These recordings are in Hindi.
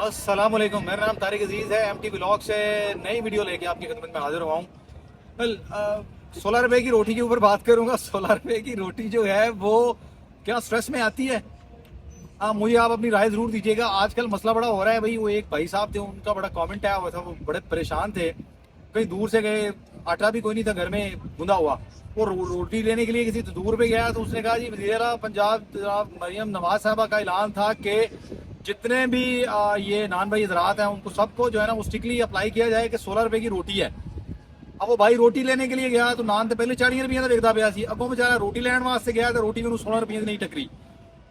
अस्सलाम वालेकुम, मेरा नाम तारिक अजीज़ है। एमटी व्लॉग से नई वीडियो लेके आपकी खिदमत में हाजिर हुआ हूँ। वेल, 16 रुपए की रोटी के ऊपर बात करूँगा। 16 रुपए की रोटी जो है वो क्या स्ट्रेस में आती है? मुझे आप अपनी राय ज़रूर दीजिएगा। आजकल मसला बड़ा हो रहा है भाई। वो एक भाई साहब थे, उनका बड़ा कमेंट आया हुआ था, वो बड़े परेशान थे, कहीं दूर से गए, आटा भी कोई नहीं था घर में, गूंदा हुआ। वो रोटी लेने के लिए किसी दूर पे गया तो उसने कहा जी वज़ीर आला पंजाब जनाब मरियम नवाज साहबा का ऐलान था कि जितने भी ये नान भाई हजरात हैं उनको सबको जो है ना वो स्ट्रिक्टली अप्लाई किया जाए कि 16 रुपए की रोटी है। अब वो भाई रोटी लेने के लिए गया तो नान तो पहले 40 रुपये का देखता पाया सी। अब वो बेचारा रोटी लेने वास्ते गया तो रोटी में 16 रुपये नहीं टकरी।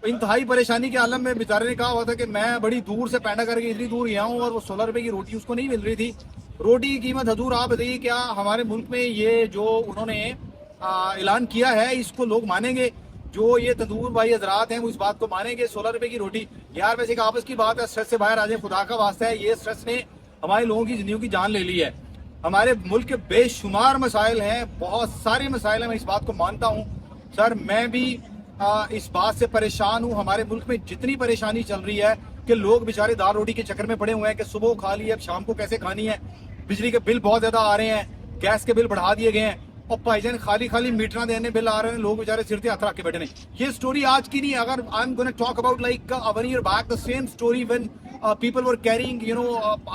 तो इंतहाई परेशानी के आलम में बेचारे ने कहा हुआ था कि मैं बड़ी दूर से पैदा करके इतनी दूर गया हूँ और वो 16 रुपए की रोटी उसको नहीं मिल रही थी। रोटी की कीमत हजूर आप बताइए, क्या हमारे मुल्क में ये जो उन्होंने ऐलान किया है इसको लोग मानेंगे? जो ये तंदूर भाई हजरात हैं वो इस बात को मानेंगे? 16 रुपए की रोटी यार, वैसे एक आपस की बात है, स्ट्रेस से बाहर आ जाए, खुदा का वास्ता है। ये स्ट्रेस ने हमारे लोगों की जिंदगी की जान ले ली है। हमारे मुल्क के बेशुमार मसाइल हैं, बहुत सारे मसाइल हैं, मैं इस बात को मानता हूँ। सर मैं भी इस बात से परेशान हूँ। हमारे मुल्क में जितनी परेशानी चल रही है कि लोग बेचारे दाल रोटी के चक्कर में पड़े हुए हैं कि सुबह खा ली अब शाम को कैसे खानी है। बिजली के बिल बहुत ज्यादा आ रहे हैं, गैस के बिल बढ़ा दिए गए हैं और भाईजान खाली खाली मीटर देने बिल आ रहे हैं, लोग बेचारे सिर से हाथ रख के बैठे नहीं। ये स्टोरी आज की नहीं है। अगर I am gonna talk about like 1 year back the same story when people were carrying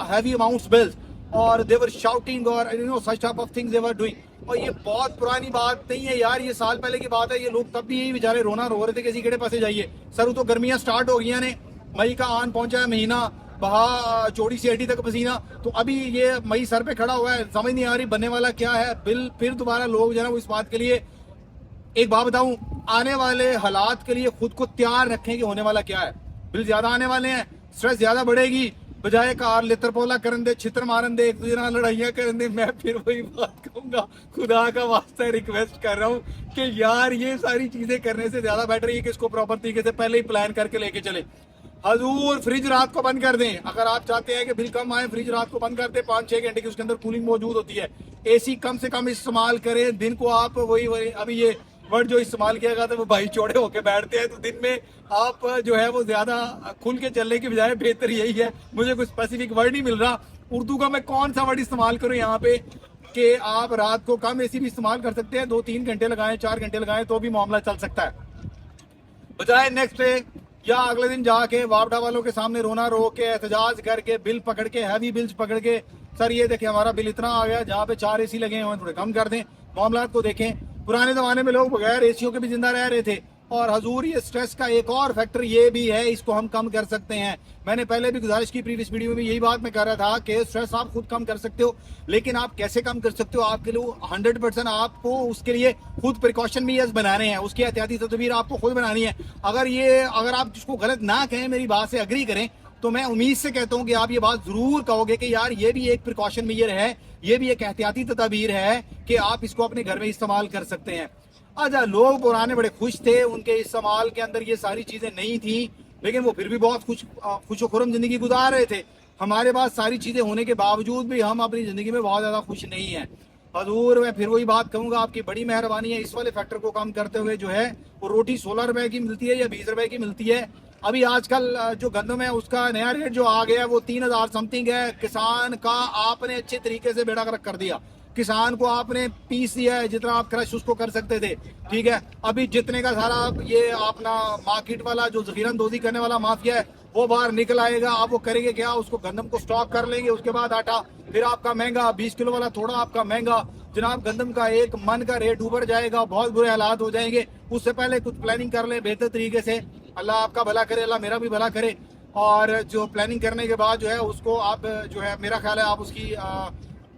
heavy amounts bills और they were shouting और such type of things they were doing। और ये बहुत पुरानी बात नहीं है यार, ये साल पहले की बात है। ये लोग तब भी यही बेचारे रोना रो रहे थे कि किसी केड़े पासे जाइए। सर तो गर्मियां स्टार्ट हो गई ने, मई का आन पहुंचा है महीना, बहा चोड़ी से एडी तक पसीना। तो अभी ये मई सर पे खड़ा हुआ है, समझ नहीं आ रही बनने वाला क्या है बिल। फिर दोबारा लोग जो है वो इस बात के लिए, एक बात बताऊं, आने वाले हालात के लिए खुद को तैयार रखें कि होने वाला क्या है। बिल ज्यादा आने वाले हैं, स्ट्रेस ज्यादा बढ़ेगी, बजाय कार लेतर पोला करन दे, छितर मारन दे, एक दूसरे ਨਾਲ लड़ाइयां करन दे। मैं फिर वही बात कहूंगा, खुदा का वास्ता रिक्वेस्ट कर रहा हूं कि यार ये सारी चीजें करने से ज्यादा बेटर है कि इसको प्रॉपर तरीके से पहले ही प्लान करके लेके चले। हजूर फ्रिज रात को बंद कर दें। अगर आप चाहते हैं कि बिल कम आए, फ्रिज रात को बंद कर दें। 5-6 घंटे की उसके अंदर कूलिंग मौजूद होती है। एसी कम से कम इस्तेमाल करें। दिन को आप वही अभी ये वर्ड जो इस्तेमाल किया गया था वो भाई चौड़े होके बैठते हैं, तो दिन में आप जो है वो ज्यादा खुल के चलने की बजाय बेहतर यही है। मुझे कोई स्पेसिफिक वर्ड नहीं मिल रहा उर्दू का, मैं कौन सा वर्ड इस्तेमाल करूं यहाँ पे कि आप रात को कम एसी भी इस्तेमाल कर सकते हैं। 2-3 घंटे लगाएं, 4 घंटे लगाएं तो भी मामला चल सकता है, बजाय नेक्स्ट डे या अगले दिन जाके वापडा वालों के सामने रोना रो के एहतजाज करके बिल पकड़ के, हैवी बिल्स पकड़ के, सर ये देखें हमारा बिल इतना आ गया, जहाँ पे 4 एसी लगे हैं थोड़े कम कर दें। मामला को देखें, पुराने जमाने में लोग बगैर एसियों के भी जिंदा रह रहे थे। और हजूर ये स्ट्रेस का एक और फैक्टर ये भी है, इसको हम कम कर सकते हैं। मैंने पहले भी गुजारिश की, प्रीवियस वीडियो में भी यही बात मैं कर रहा था कि स्ट्रेस आप खुद कम कर सकते हो, लेकिन आप कैसे कम कर सकते हो? आपके लिए 100% आपको उसके लिए खुद प्रिकॉशन भी बनाने हैं, उसकी एहतियाती तदबीर आपको खुद बनानी है। अगर आप जिसको गलत ना कहें, मेरी बात से अग्री करें, तो मैं उम्मीद से कहता हूं कि आप ये बात जरूर कहोगे कि यार ये भी एक प्रिकॉशन मेजर है, ये भी एक एहतियाती तदबीर है कि आप इसको अपने घर में इस्तेमाल कर सकते हैं। अच्छा, लोग पुराने बड़े खुश थे, उनके इस्तेमाल के अंदर ये सारी चीजें नहीं थी, लेकिन वो फिर भी बहुत खुशो-खुर्रम जिंदगी गुजार रहे थे। हमारे पास सारी चीजें होने के बावजूद भी हम अपनी जिंदगी में बहुत ज्यादा खुश नहीं है। हजूर मैं फिर वही बात कहूंगा, आपकी बड़ी मेहरबानी है, इस वाले फैक्टर को कम करते हुए जो है वो रोटी 16 रुपए की मिलती है या 20 रुपए की मिलती है। अभी आजकल जो गंदम है उसका नया रेट जो आ गया है वो 3000 समथिंग है। किसान का आपने अच्छे तरीके से बेड़ा गर्क कर दिया, किसान को आपने पीस दिया है, जितना आप क्रश उसको कर सकते थे, ठीक है। अभी जितने का सारा ये अपना मार्केट वाला जो जखीरंदोजी करने वाला माफिया है वो बाहर निकल आएगा। आप वो करेंगे क्या? उसको गंदम को स्टॉक कर लेंगे, उसके बाद आटा फिर आपका महंगा, 20 किलो वाला थोड़ा आपका महंगा। जनाब गंदम का 1 मन का रेट ऊपर जाएगा, बहुत बुरे हालात हो जाएंगे। उससे पहले कुछ प्लानिंग कर ले बेहतर तरीके से। अल्लाह आपका भला करे, अल्लाह मेरा भी भला करे। और जो प्लानिंग करने के बाद जो है उसको आप जो है, मेरा ख्याल है आप उसकी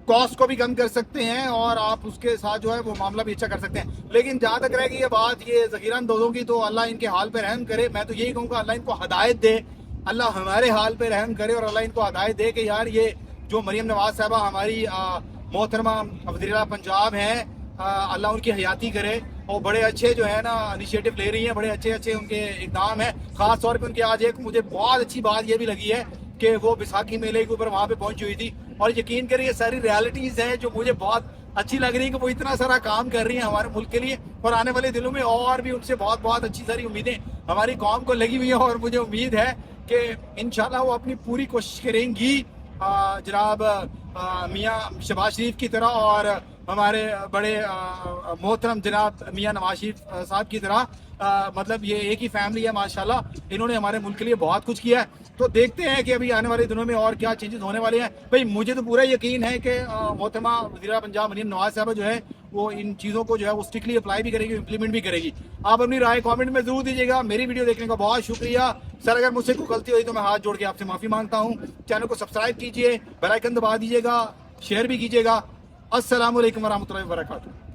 कॉस्ट को भी कम कर सकते हैं और आप उसके साथ जो है वो मामला भी अच्छा कर सकते हैं। लेकिन जहां तक रहेगी ये बात ये ज़खीरंदोज़ों की, तो अल्लाह इनके हाल पे रहम करे। मैं तो यही कहूँगा अल्लाह इनको हदायत दे, अल्लाह हमारे हाल पे रहम करे और अल्लाह इनको हदायत दे कि यार ये जो मरियम नवाज साहबा हमारी मोहतरमा वज़ीर आला पंजाब हैं, अल्लाह उनकी हयाती करे। और बड़े अच्छे जो है ना इनिशिएटिव ले रही हैं, बड़े अच्छे अच्छे उनके इकदाम है। खास तौर पे उनके आज एक मुझे बहुत अच्छी बात ये भी लगी है कि वो बैसाखी मेले के ऊपर वहां पे पहुंची हुई थी। और यकीन करिए ये सारी रियलिटीज हैं जो मुझे बहुत अच्छी लग रही है कि वो इतना सारा काम कर रही है हमारे मुल्क के लिए। और आने वाले दिनों में और भी उनसे बहुत बहुत अच्छी सारी उम्मीदें हमारी कौम को लगी हुई है। और मुझे उम्मीद है कि इंशाल्लाह वो अपनी पूरी कोशिश करेंगी जनाब मियाँ शहबाज शरीफ की तरह और हमारे बड़े मोहतरम जनाब मियाँ नवाज शरीफ साहब की तरह। मतलब ये एक ही फैमिली है माशाल्लाह, इन्होंने हमारे मुल्क के लिए बहुत कुछ किया है। तो देखते हैं कि अभी आने वाले दिनों में और क्या चेंजेस होने वाले हैं। भाई मुझे तो पूरा यकीन है कि मोहतरमा वज़ीर पंजाब मरीम नवाज साहब जो है वो इन चीज़ों को जो है वो स्ट्रिक्टली अप्लाई भी करेगी, इम्प्लीमेंट भी करेगी। आप अपनी राय कमेंट में जरूर दीजिएगा। मेरी वीडियो देखने का बहुत शुक्रिया सर। अगर मुझसे कोई गलती हुई तो मैं हाथ जोड़ के आपसे माफ़ी मांगता हूँ। चैनल को सब्सक्राइब कीजिए, बेल आइकन दबा दीजिएगा, शेयर भी कीजिएगा। अस्सलाम वालेकुम वरहमतुल्लाहि वबरकातुहू।